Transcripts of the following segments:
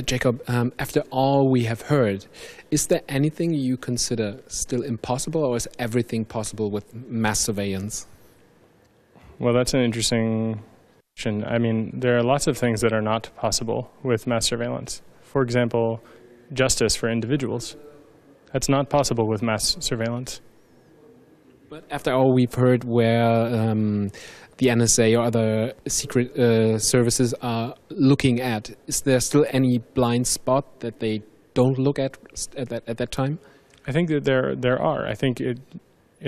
Jacob, after all we have heard, is there anything you consider still impossible, or is everything possible with mass surveillance? Well, that's an interesting question. I mean, there are lots of things that are not possible with mass surveillance. For example, justice for individuals. That's not possible with mass surveillance. But after all we've heard, where the NSA or other secret services are looking at, is there still any blind spot that they don't look at that time? I think that there are. I think it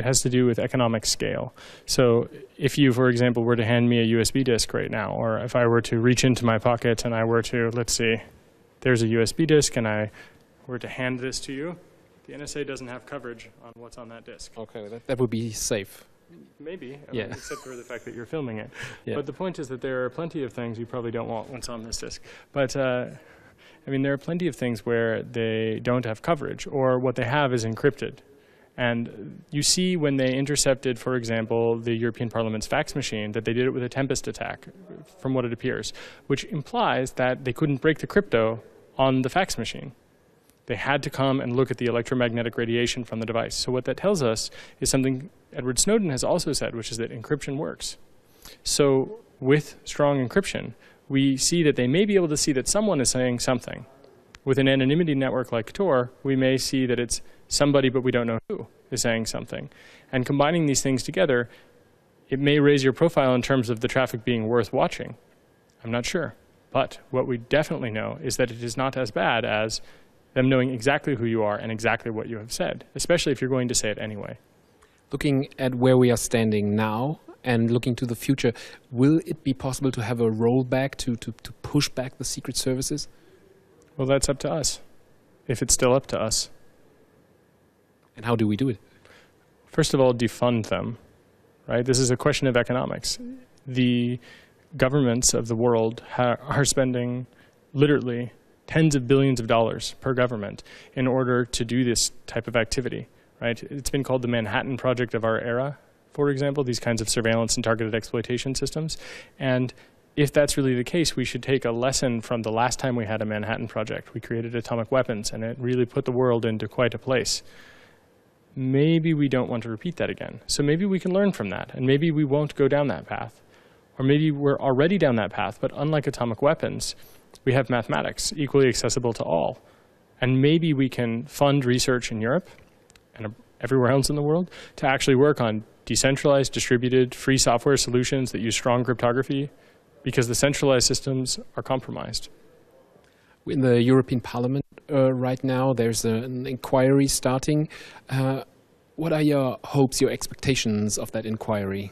has to do with economic scale. So if you, for example, were to hand me a USB disk right now, or if I were to reach into my pocket and I were to, let's see, there's a USB disk, and I were to hand this to you, the NSA doesn't have coverage on what's on that disk. Okay, that would be safe. Maybe, yeah. Except for the fact that you're filming it. Yeah. But the point is that there are plenty of things you probably don't want what's on this disk. But I mean, there are plenty of things where they don't have coverage, or what they have is encrypted. And you see when they intercepted, for example, the European Parliament's fax machine, that they did it with a Tempest attack, from what it appears, which implies that they couldn't break the crypto on the fax machine. They had to come and look at the electromagnetic radiation from the device. So what that tells us is something Edward Snowden has also said, which is that encryption works. So with strong encryption, we see that they may be able to see that someone is saying something. With an anonymity network like Tor, we may see that it's somebody, but we don't know who, is saying something. And combining these things together, it may raise your profile in terms of the traffic being worth watching. I'm not sure. But what we definitely know is that it is not as bad as them knowing exactly who you are and exactly what you have said, especially if you're going to say it anyway. Looking at where we are standing now and looking to the future, will it be possible to have a rollback to push back the secret services? Well, that's up to us, if it's still up to us. And how do we do it? First of all, defund them, right? This is a question of economics. The governments of the world are spending literally tens of billions of dollars per government in order to do this type of activity, right? It's been called the Manhattan Project of our era, for example, these kinds of surveillance and targeted exploitation systems. And if that's really the case, we should take a lesson from the last time we had a Manhattan Project. We created atomic weapons, and it really put the world into quite a place. Maybe we don't want to repeat that again. So maybe we can learn from that, and maybe we won't go down that path. Or maybe we're already down that path, but unlike atomic weapons, we have mathematics equally accessible to all. And maybe we can fund research in Europe and everywhere else in the world to actually work on decentralized, distributed, free software solutions that use strong cryptography, because the centralized systems are compromised. In the European Parliament right now, there's an inquiry starting. What are your hopes, your expectations of that inquiry?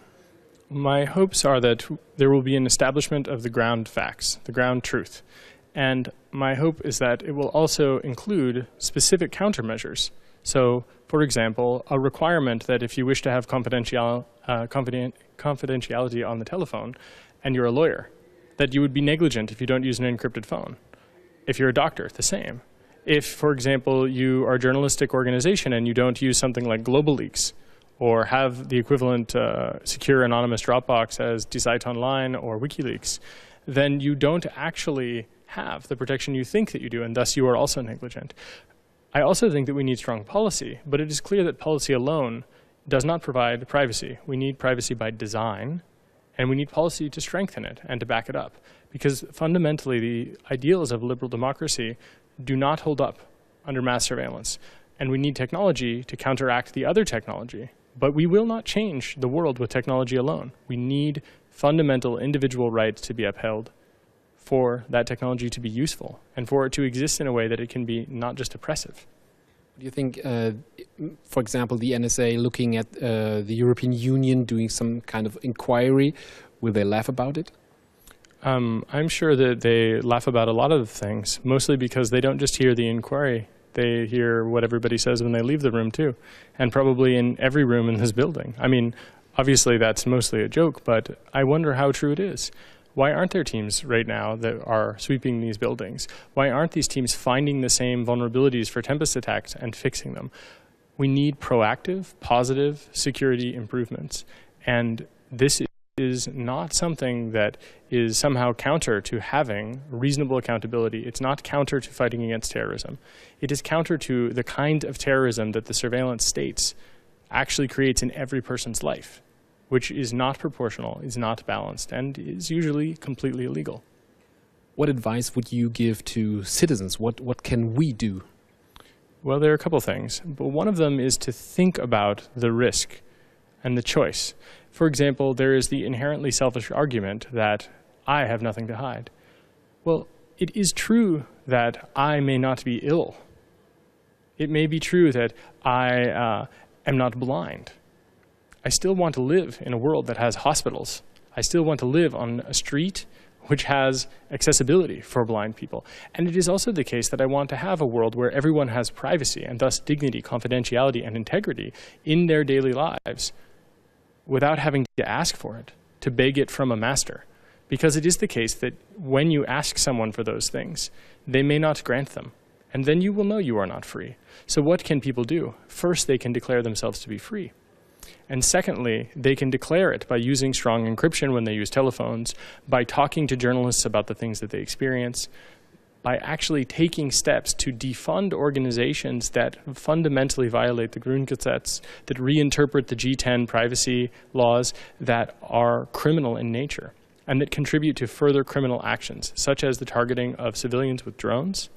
My hopes are that there will be an establishment of the ground facts, the ground truth. And my hope is that it will also include specific countermeasures. So, for example, a requirement that if you wish to have confidentiality on the telephone, and you're a lawyer, that you would be negligent if you don't use an encrypted phone. If you're a doctor, the same. If, for example, you are a journalistic organization and you don't use something like Global Leaks, or have the equivalent secure anonymous Dropbox as Die Zeit Online or WikiLeaks, then you don't actually have the protection you think that you do, and thus you are also negligent. I also think that we need strong policy, but it is clear that policy alone does not provide privacy. We need privacy by design, and we need policy to strengthen it and to back it up. Because fundamentally, the ideals of liberal democracy do not hold up under mass surveillance. And we need technology to counteract the other technology. But we will not change the world with technology alone. We need fundamental individual rights to be upheld for that technology to be useful and for it to exist in a way that it can be not just oppressive. Do you think, for example, the NSA looking at the European Union doing some kind of inquiry, will they laugh about it? I'm sure that they laugh about a lot of things, mostly because they don't just hear the inquiry. They hear what everybody says when they leave the room, too, and probably in every room in this building. I mean, obviously that's mostly a joke, but I wonder how true it is. Why aren't there teams right now that are sweeping these buildings? Why aren't these teams finding the same vulnerabilities for Tempest attacks and fixing them? We need proactive, positive security improvements, and this is is not something that is somehow counter to having reasonable accountability. It's not counter to fighting against terrorism. It is counter to the kind of terrorism that the surveillance states actually creates in every person's life, which is not proportional, is not balanced, and is usually completely illegal. What advice would you give to citizens? What can we do? Well, there are a couple things, but one of them is to think about the risk and the choice. For example, there is the inherently selfish argument that I have nothing to hide. Well, it is true that I may not be ill. It may be true that I am not blind. I still want to live in a world that has hospitals. I still want to live on a street which has accessibility for blind people. And it is also the case that I want to have a world where everyone has privacy and thus dignity, confidentiality, and integrity in their daily lives without having to ask for it, to beg it from a master. Because it is the case that when you ask someone for those things, they may not grant them. And then you will know you are not free. So what can people do? First, they can declare themselves to be free. And secondly, they can declare it by using strong encryption when they use telephones, by talking to journalists about the things that they experience, by actually taking steps to defund organizations that fundamentally violate the Grundgesetz, that reinterpret the G10 privacy laws that are criminal in nature, and that contribute to further criminal actions, such as the targeting of civilians with drones,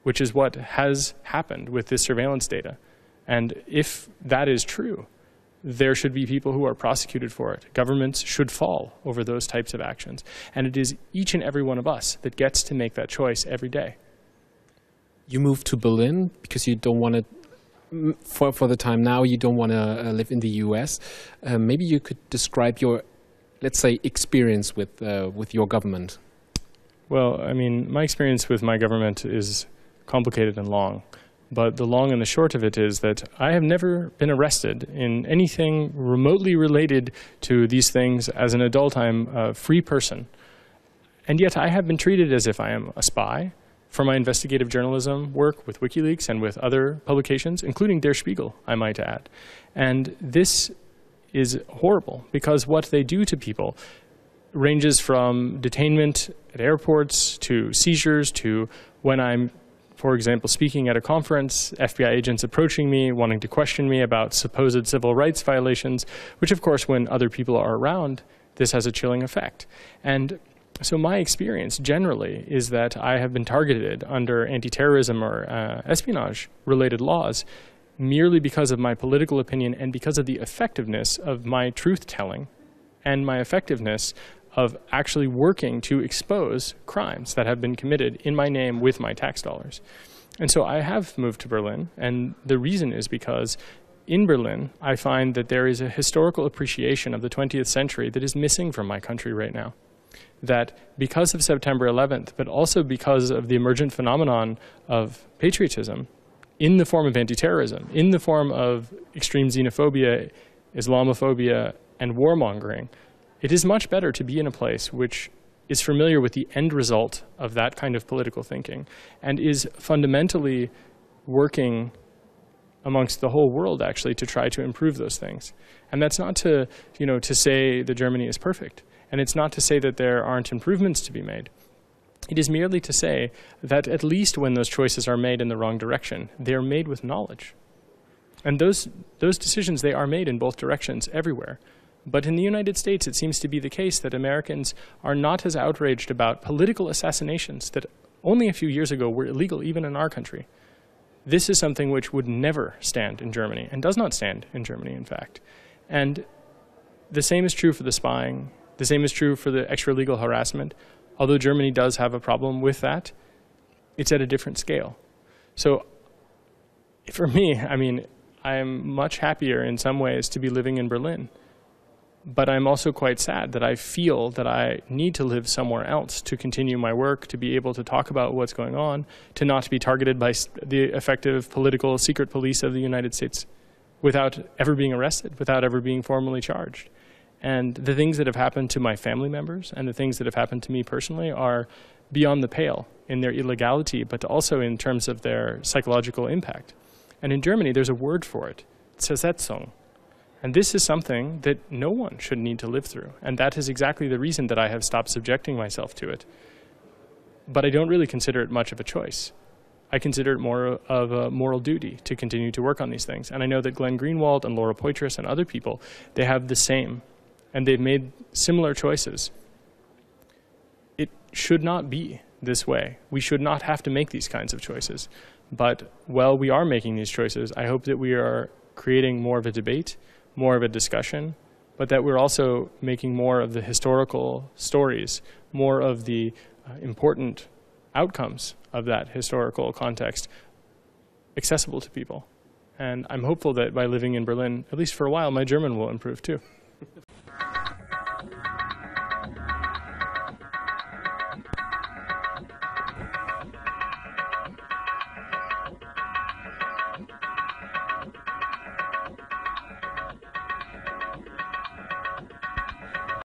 which is what has happened with this surveillance data. And if that is true, there should be people who are prosecuted for it. Governments should fall over those types of actions. And it is each and every one of us that gets to make that choice every day. You moved to Berlin because you don't want to, for the time now, you don't want to live in the US. Maybe you could describe your, let's say, experience with your government. Well, I mean, my experience with my government is complicated and long. But the long and the short of it is that I have never been arrested in anything remotely related to these things. As an adult, I'm a free person. And yet I have been treated as if I am a spy for my investigative journalism work with WikiLeaks and with other publications, including Der Spiegel, I might add. And this is horrible because what they do to people ranges from detainment at airports to seizures to when I'm, for example, speaking at a conference, FBI agents approaching me, wanting to question me about supposed civil rights violations, which of course, when other people are around, this has a chilling effect. And so my experience generally is that I have been targeted under anti-terrorism or espionage-related laws merely because of my political opinion and because of the effectiveness of my truth-telling and my effectiveness of actually working to expose crimes that have been committed in my name with my tax dollars. And so I have moved to Berlin, and the reason is because in Berlin, I find that there is a historical appreciation of the 20th century that is missing from my country right now. That because of September 11th, but also because of the emergent phenomenon of patriotism in the form of anti-terrorism, in the form of extreme xenophobia, Islamophobia, and warmongering, it is much better to be in a place which is familiar with the end result of that kind of political thinking and is fundamentally working amongst the whole world actually to try to improve those things. And that's not to, to say that Germany is perfect. And it's not to say that there aren't improvements to be made. It is merely to say that at least when those choices are made in the wrong direction, they are made with knowledge. And those decisions, they are made in both directions everywhere. But in the United States, it seems to be the case that Americans are not as outraged about political assassinations that only a few years ago were illegal even in our country. This is something which would never stand in Germany, and does not stand in Germany, in fact. And the same is true for the spying. The same is true for the extra-legal harassment. Although Germany does have a problem with that, it's at a different scale. So for me, I mean, I am much happier in some ways to be living in Berlin. But I'm also quite sad that I feel that I need to live somewhere else to continue my work, to be able to talk about what's going on, to not be targeted by the effective political secret police of the United States without ever being arrested, without ever being formally charged. And the things that have happened to my family members and the things that have happened to me personally are beyond the pale in their illegality, but also in terms of their psychological impact. And in Germany, there's a word for it, Zersetzung. And this is something that no one should need to live through. And that is exactly the reason that I have stopped subjecting myself to it. But I don't really consider it much of a choice. I consider it more of a moral duty to continue to work on these things. And I know that Glenn Greenwald and Laura Poitras and other people, they have the same. And they've made similar choices. It should not be this way. We should not have to make these kinds of choices. But while we are making these choices, I hope that we are creating more of a debate, more of a discussion, but that we're also making more of the historical stories, more of the important outcomes of that historical context accessible to people. And I'm hopeful that by living in Berlin, at least for a while, my German will improve too.